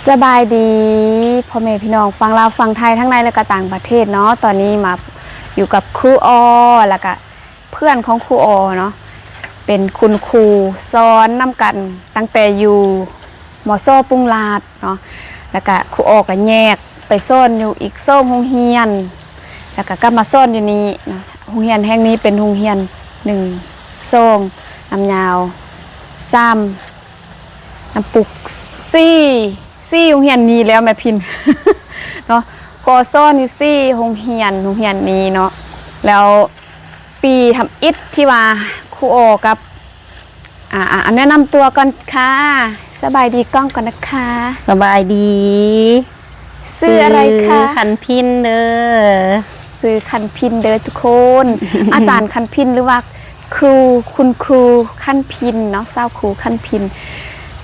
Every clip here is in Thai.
สบายดีพ่อแม่พี่น้องฟังลาวฟังไทยทั้งในและก็ต่างประเทศเนาะตอนนี้มาอยู่กับครูอแล้วก็เพื่อนของครูอเนาะเป็นคุณครูสอนนำกันตั้งแต่อยู่มอซ่อปุงลาดเนาะแล้วก็ครูอก็แยกไปซ่อนอยู่อีกโซ่โรงเรียนแล้วก็มาซ่อนอยู่นี้นะโรงเรียนแห่งนี้เป็นโรงเรียน1โซ่น้ำยาว3น้ำปุกซี่โรงเรียนนี้แล้วแม่พิน เนาะก็ซ่อนอยู่โรงเรียนนี้เนาะแล้วปีทำอิฐที่ว่าครูโอกับแนะนำตัวก่อนค่ะสบายดีกล้องก่อนนะคะสบายดีซื้ออะไรคะคันพินเด้อซื้อคันพินเด้อทุกคน อาจารย์คันพินหรือว่าคุณครูคันพินเนาะเศร้าครูคันพิน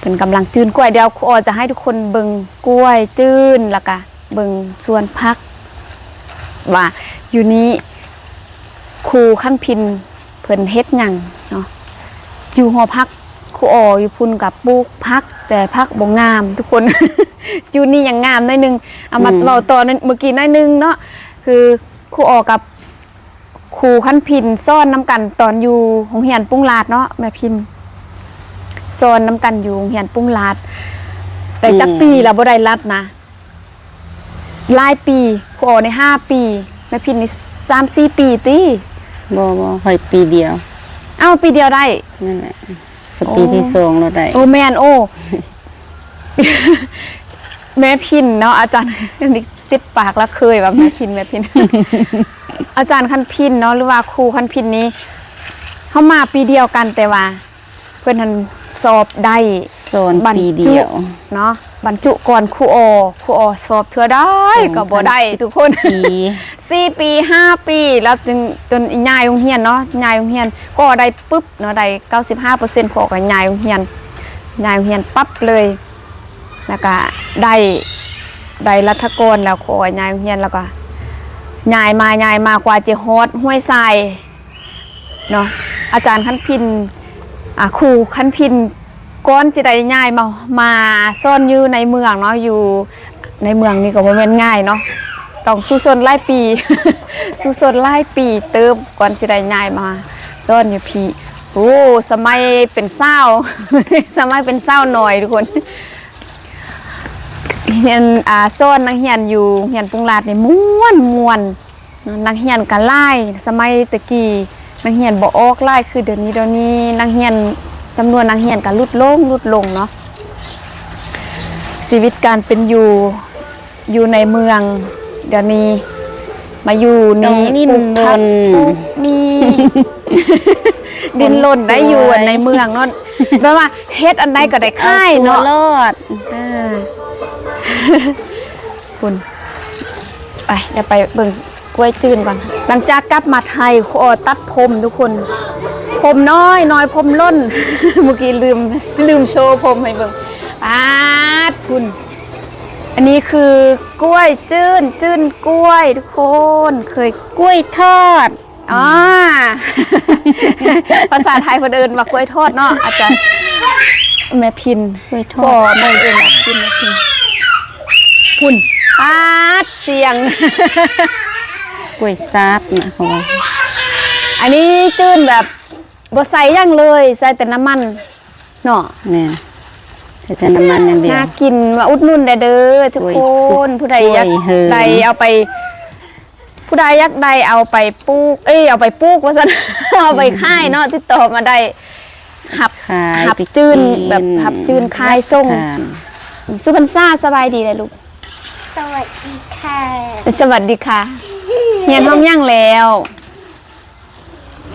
เป็นกำลังจืนกล้วยเดี๋ยวครูจะให้ทุกคนเบิ่งกล้วยจืนแล้วก็เบิ่งส่วนพักว่าอยู่นี้ครูคันพินเพิ่นเฮ็ดหยังเนาะอยู่หอพักครูอยู่พุ่นกับปลูกพักแต่พักบ่งามทุกคน อยู่นี่ยังงามหน่อยนึงเอามาเว้าต่อนั้นเมื่อกี้หน่อยนึงเนาะคือครูกับครูคันพินซ่อนน้ำกันตอนอยู่โรงเรียนปุ้งลาดเนาะแม่พินซ่อนน้ำกันอยู่โรงเรียนปุ้งลาดแต่จักปีแล้วบ่ได้รัดนะหลายปีครูใน5ปีแม่พินนี่3-4 ปีติบ่ค่อยปีเดียวเอ้าปีเดียวได้นั่นแหละสปีที่2เราได้โอ้แม่นโอ้ แม่พินเนาะอาจารย์นี่ติดปากแล้วเคยแบบแม่พิน อาจารย์คันพินเนาะหรือว่าครูคันพินนี้เขามาปีเดียวกันแต่ว่าเพื่อนทันสอบได้บรรจุเนาะบรรจุก่อนครูอสอบเธอได้ก็บ่ได้ทุกคน4 ปี5 ปีแล้วจึงจนย้ายโรงเรียนเนาะย้ายโรงเรียนก็ได้ปุ๊บเนาะได้ 95% ของก็ย้ายโรงเรียนปั๊บเลยแล้วก็ได้รัฐกรแล้วขอย้ายโรงเรียนแล้วก็ย้ายมากว่าจะฮอดห้วยทรายเนาะอาจารย์คันพินครูคันพินก้อนจะได้ย้ายมาซ่อนอยู่ในเมืองเนาะอยู่ในเมืองนี่ก็บ่แม่นง่ายเนาะต้องสู้ซนหลายปี สู้ซนหลายปีเติมก่อนสิได้ย้ายมาซ่อนอยู่พี่โอ้สมัยเป็นสาว สมัยเป็นสาวหน่อยทุกคนเฮียนซ่อนนักเฮียนอยู่เฮียนปุงลาดนี่ม่วนนักเฮียนก็หลายสมัยตะกี้นักเฮียนบ่ออกหลายคือเดี๋ยวนี้นักเฮียนจำนวนนักเฮียนก็ลดลงเนาะชีวิตการเป็นอยู่ในเมืองเดี๋ยวนี้มาอยู่นี่ดินบนมีดินหล่นได้อยู่ในเมืองเนาะแปลว่าเฮ็ดอันใดก็ได้ค่ายเนาะรอดคุณไปเดี๋ยวไปเบิ่งกล้วยจืนก่อนหลังจากกลับมาไทยครูตัดผมทุกคนผมน้อยผมล้น เมื่อกี้ลืมโชว์ผมให้เบิ่งคุณอันนี้คือกล้วยจืนกล้วยทุกคนเคยกล้วยทอดภาษาไทยคนอื่นว่ากล้วยทอดเนาะอาจารย์แม่พินกล้วยทอดแม่เองแม่พินคุณเสียง กล้วยซาบนะเขาว่าอันนี้จืนแบบบ่ใส่ยังเลยใส่แต่น้ำมันเนาะแม่ใส่แต่น้ำมันอย่างเดียวน่ากินมาอุดหนุนเด้อทุกคนผู้ใดอยากได้เอาไปผู้ใดอยากได้เอาไปปลูกเอาไปปลูกว่าซั่น เอาไปค่ายเนาะติดต่อมาได้หับจืนแบบหับจืนคายส่งสุพรรณซ่าสบายดีเลยลูกสวัสดีค่ะสวัสดีค่ะเฮียนห้องย่างแล้ว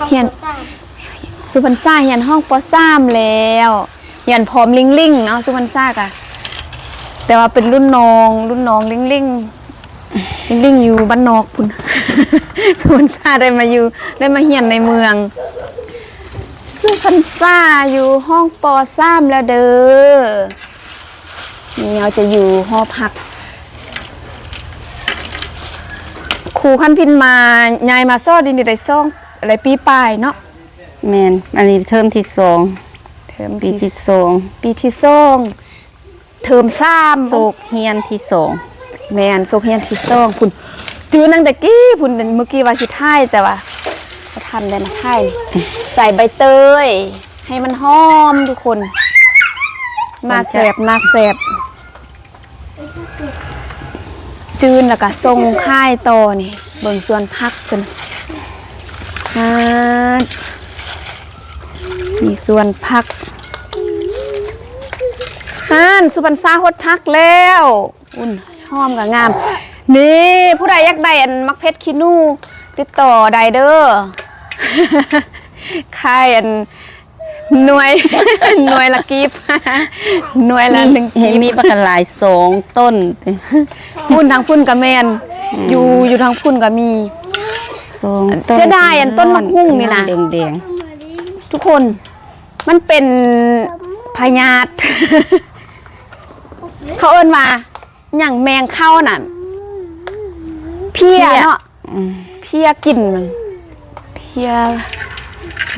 เฮียนสุพรรณซ่าเฮียนห้องป.3แล้วเฮียนพร้อมลิงเนาะสุพรรณซ่ากะแต่ว่าเป็นรุ่นน้องลิงอยู่บ้านนอกพุ่น สุพรรณซ่าได้มาเฮียนในเมืองสุพรรณซ่าอยู่ห้องป.3แล้วเด้อนี่เราจะอยู่หอพักครูขั้นพินมายายมาซ่อดินได้ซ่องอะไรปีปลายเนาะแมนอันนี้เทอมที่2ปีที่2ปีที่2 เทอม3 โศกเฮียนที่สอง แม่นโซเฮียนที่2พุ่นจื้อนั่งแต่กี้พุ่นเมื่อกี้ว่าสิถ่ายแต่ว่าบ่ทันได้มาถ่ายใส่ใบเตยให้มันหอมทุกคนมาแซ่บมาแซ่บจืนแล้วก็ส่งค่ายต่อนี่เบิ่งสวนผักเพิ่นมีสวนผักสุพรรณษาฮดผักแล้วอุ่นหอมกับงามนี่ผู้ใดอยากได้อันมักเพชรขี้นูติดต่อได้เด้อ ค่ายอันหน่วย หน่วยละกีบ หน่วยละ1กี เห็น บ มีบักหลาย2ต้น พุ่นทางพุ่นกับแมนอยู่ทางพุ่นกับมี 2ต้น เสียดายอันต้นมะฮุ่งนี่นะ แดง ทุกคนมันเป็นพยาธิ เขาเอิ้นว่าอย่างแมงเข้าน่ะเพี้ยเนาะ ๆ เพี้ยกินมันเพี้ย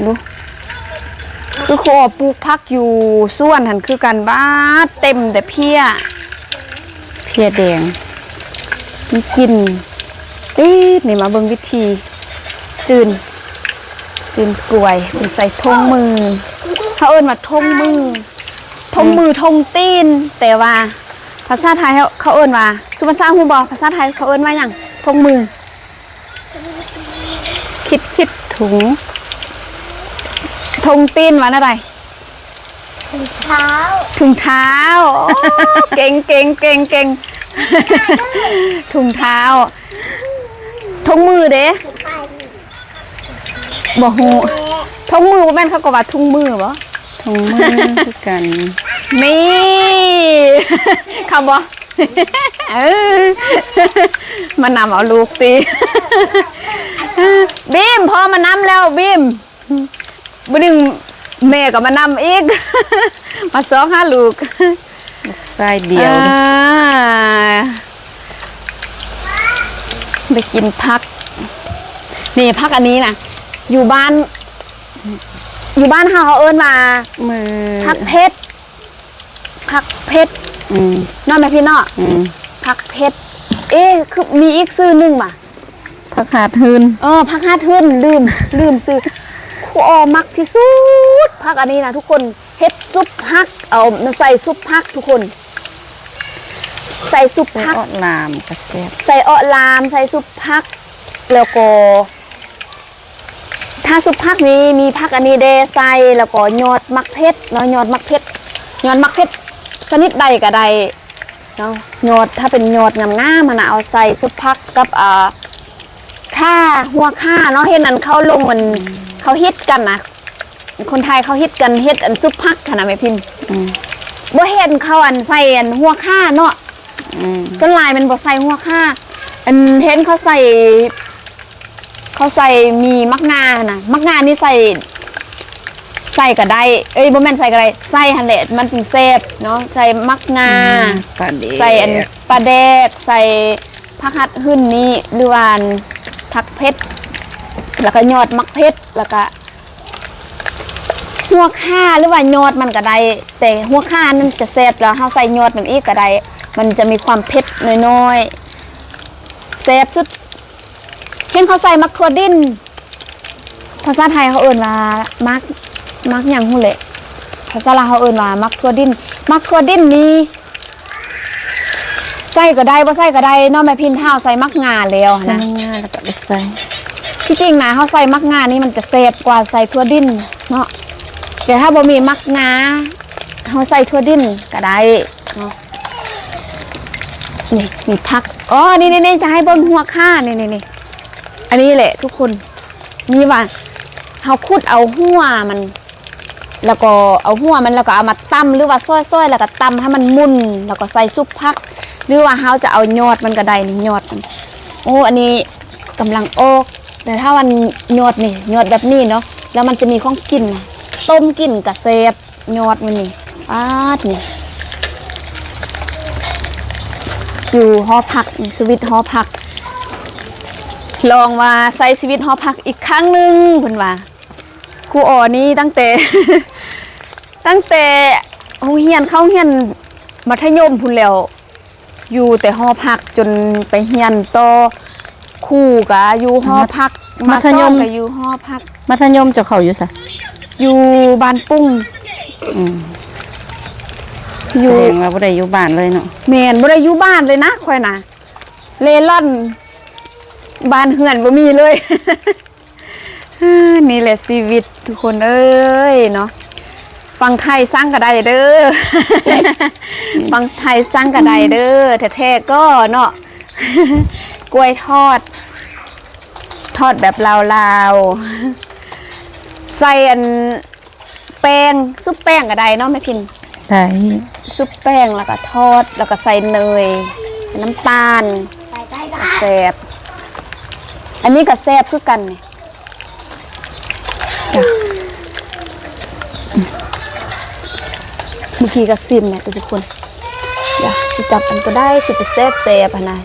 ดูคือขอปลูกพักอยู่ส่วนหันคือกันบ้าเต็มแต่เพี้ย เพียแดง มีกินตีดนี่มาเบิ่งวิธีจืนกล้วยเป็นใส่ทงมือเขาเอิ้นว่าทงมือทงตีนแต่ว่าภาษาไทยเขาเอิ้นว่าสุภาษาฮู้บ่ภาษาไทยเขาเอิ้นว่าหยังทงมือคิด ถุง ทงตีนว่าอะไร เท้า ถุงเท้าโอ้เก่ง ถุงเท้าทงมือเด้บ่ฮู้ทงมือบ่แม่นเขาก็ว่าถุงมือบ่ ถุงมือคือกัน นี่ คำบ่ มานำเอาลูกตี บีมพอมานำแล้วบีมบ่ดึงแม่ก็มานำอีก มาสองหาลูก ไส้เดียว ไปกินพัก นี่พักอันนี้นะอยู่บ้านเขาเอิ้นมา มือ พักเพชรเนอแม่พี่เนาะพักเพชรคือมีอีกซื้อหนึ่งป่ะ ผักหาดหืน พักหาทื่นลืมซื้อครูออมักที่สุดพักอันนี้นะทุกคนเฮ็ดซุปพักเอามาใส่ซุปพักทุกคน ใส่ซุป ผั พั ก ก ออดลามกระแซ่บ ใส่อ้อลามใส่ซุปพักแล้วก็ถ้าซุปพักนี้มีพักอันนี้เดใส่แล้วก็ยอดมักเพชรเนาะยอดมักเพชรชนิดใดก็ได้เนาะยอดถ้าเป็นยอดงามๆมันนะเอาใส่ซุปพักกับข่าหัวข่าเนาะเห็นนั้นเขาลงมันเขาฮิตกันนะคนไทยเขาฮิตกันเฮ็ดอันซุปพักขนาดแม่พินบ่เห็นเขาอันใส่อันหัวข่าเนาะส่วนลายมันบ่ใส่หัวข่าอันเห็นเขาใส่มีมักงานะมักงานี่ใส่ก็ได้บ่แม่นใส่ก็ได้ใส่หั่นแหละมันจึงแซ่บเนาะใส่มักงา ปลาแดก ใส่อันปลาแดกใส่ผักหัดหึ่นนี้หรือว่าผักเพชรแล้วก็ยอดมักเพชรแล้วก็หัวข่าหรือว่ายอดมันก็ได้แต่หัวข่านั่นจะแซ่บแล้วเฮาใส่ยอดมันอีกก็ได้มันจะมีความเผ็ดน้อยๆแซ่บสุดเห็นเขาใส่มักถั่วดิ้นภาษาไทยเขาเอิ้นว่ามักหยังฮู้แหละภาษาลาวเขาเอิ้นว่ามักถั่วดิ้นนี้ใส่ก็ได้บ่ใส่ก็ได้เนาะแม่พินท้าวใส่มักงาแล้ว ใส่ นะ งาแล้วก็ไปใส่ ที่จริงนะเขาใส่มักงานี่มันจะแซ่บกว่าใส่ถั่วดิ้นเนาะแต่ถ้าบ่มีมักงาเขาใส่ถั่วดิ้นก็ได้เนาะนี่มีผักนี่จะให้เบิ่งหัวข่านี่อันนี้แหละทุกคนมีว่าเขาขุดเอาหัวมันแล้วก็เอาหัวมันแล้วก็เอามาตำหรือว่าซอยๆแล้วก็ตำให้มันมุนแล้วก็ใส่ซุปผักหรือว่าเขาจะเอายอดมันก็ได้นี่ยอดมันอันนี้กำลังออกแต่ถ้ามันยอดนี่ยอดแบบนี้เนาะแล้วมันจะมีของกินนะต้มกินกับเซฟยอดมันนี่นี่อยู่หอพักนี่สวิตหอพักลองว่าใส่ชีวิตหอพักอีกครั้งหนึ่งเพิ่นว่าครูอ๋อนี่ตั้งแต่ โรงเรียนเข้าเรียน มัธยมพุ่นแล้วอยู่แต่หอพักจนไปเรียนต่อครูก็อยู่หอพักมาสอนก็อยู่หอพัก มัธยมเจ้าเขาอยู่ซะ อยู่บ้านปุ้ง อืม อ แส ยู่ ดงว่าบ่ได้อยู่บ้านเลยเนาะ แม่นบ่ได้อยู่บ้านเลยนะค่อยน่ะเล่ร่อนบ้านเฮือนบ่มีเลย นี่แหละชีวิตทุกคนเอ้ยเนาะฟังไทยสร้างก็ได้เด้อ ฟังไทยสร้างก็ได้เด้อแท้ๆก็เนาะ กล้วยทอด ทอดแบบลาวๆใส่อันแป้งซุปแป้งก็ได้เนาะแม่พิน ได้ ซุปแป้งแล้วก็ทอดแล้วก็ใส่เนยน้ำตาล ได้ แซ่บอันนี้ก็แซ่บคือกันนี่เมื่อกี้ก็ซิมเนี่ยทุกคนอย่าสิจับอันตัวได้คือจะแซ่บๆอะนะ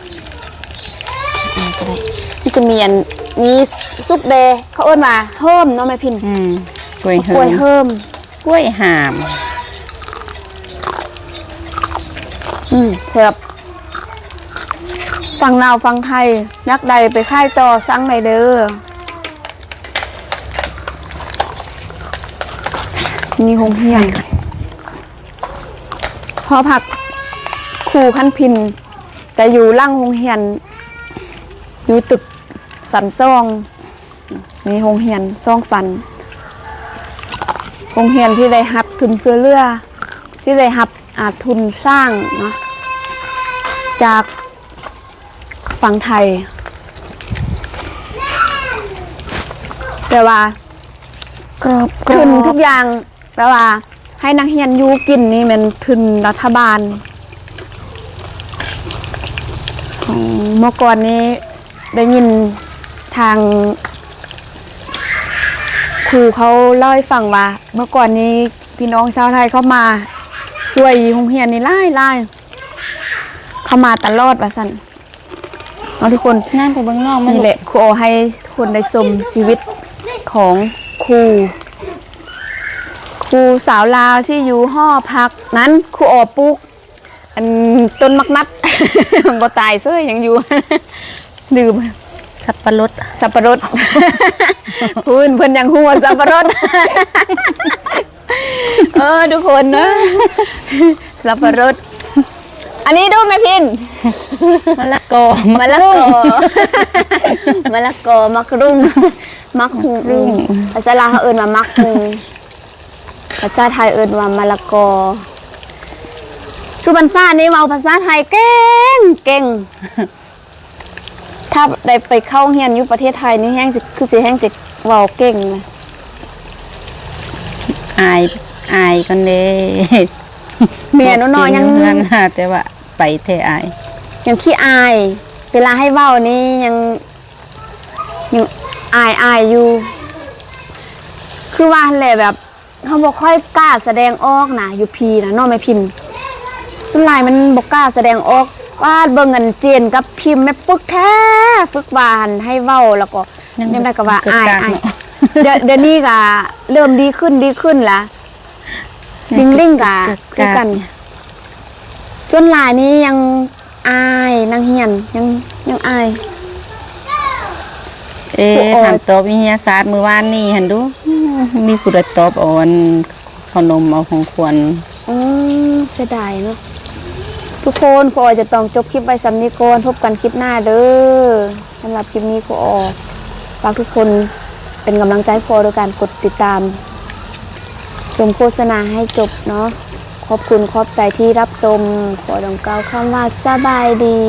อันตัวได้มันจะมีอันนี้ซุปเดเขาเอิ้นว่าเฮิมเนาะแม่พิน กล้วย กล้วย เฮิ เฮิม กล้วยหาม แซ่บฟังลาวฟังไทยยักใดไปค่ายต่อสั่งใดเด้อมีโรงเรียนหอพักครูขั้นพินจะอยู่ล่างโรงเรียนอยู่ตึกสันซ่องมีโรงเรียนซ่องสันโรงเรียนที่ได้รับทุนเสื้อเรือที่ได้รับทุนสร้างเนาะจากฝั่งไทยแต่ว่าก รอบ ทุนทุกอย่างแปลว่าให้นักเรียนอยู่กินนี่มันทุนรัฐบาลเมื่อก่อนนี้ได้ยินทางครูเขาเล่าให้ฟังว่า เมื่อก่อนนี้พี่น้องชาวไทยเข้ามาช่วยโรงเรียนนี่ไล่เข้ามาตลอดว่าสั่นเอาทุกคน นั่งไปเบิ่งนอกมั้ย นี่แหละครูเอาให้ทุกคนได้ชมชีวิตของครูสาวลาวที่อยู่หอพักนั้นครูปลูกอันต้นมักนัด บ่ตายเซ้ยยังอยู่ ดื่ม สับปะรด สับปะรด เพิ่นยังหัวสับปะรด ทุกคนเนอะ สับปะรด อันนี้ดูแม่พิน มะละกอ มะละกอ มะละกอมักรุ่งมักหุงภาษาลาวเขาเอิ้นว่ามักหุงภาษาไทยเอิ้นว่ามะละกอสุพรรณซ่านี่เว้าภาษาไทยเก่ง ถ้าได้ไปเข้าเรียนอยู่ประเทศไทยนี่แห้งจะคือสิแห้งจะเว้าเก่งเลย อายกันเด้ แม่น้อยๆยัง เงินหาแต่ว่าไปแท้อาย ยังขี้อาย เวลาให้เว้านี่ยังอายอยู่ คือว่าแหละแบบเขาบ่ค่อยกล้าแสดงออกนะอยู่พีนะเนาะแม่พินสุดท้ายมันบ่กล้าแสดงออกว่าเบิ่งกันเจนกับพิมพ์แม่ฝึกแท้ฝึกบานให้เว้าแล้วก็ยังได้ก็ว่าอายเดี๋ยวนี้ก็เริ่มดีขึ้นละลิงก็คือกัน ส่วนหลายนี้ยังอายนางเฮียนยังอาย ถามตอบวิทยาศาสตร์มื้อวานนี้หั่นดูมีผู้ใดตอบเอาอันขนมเอาของควร เสียดายเนาะทุกคนครูออจะต้องจบคลิปไว้สำนี้ก่อนพบกันคลิปหน้าเด้อสำหรับคลิปนี้ครูออฝากทุกคนเป็นกำลังใจครูออด้วยการกดติดตามชมโฆษณาให้จบเนาะขอบคุณขอบใจที่รับชมขอต้องกล่าวคำว่าสบายดี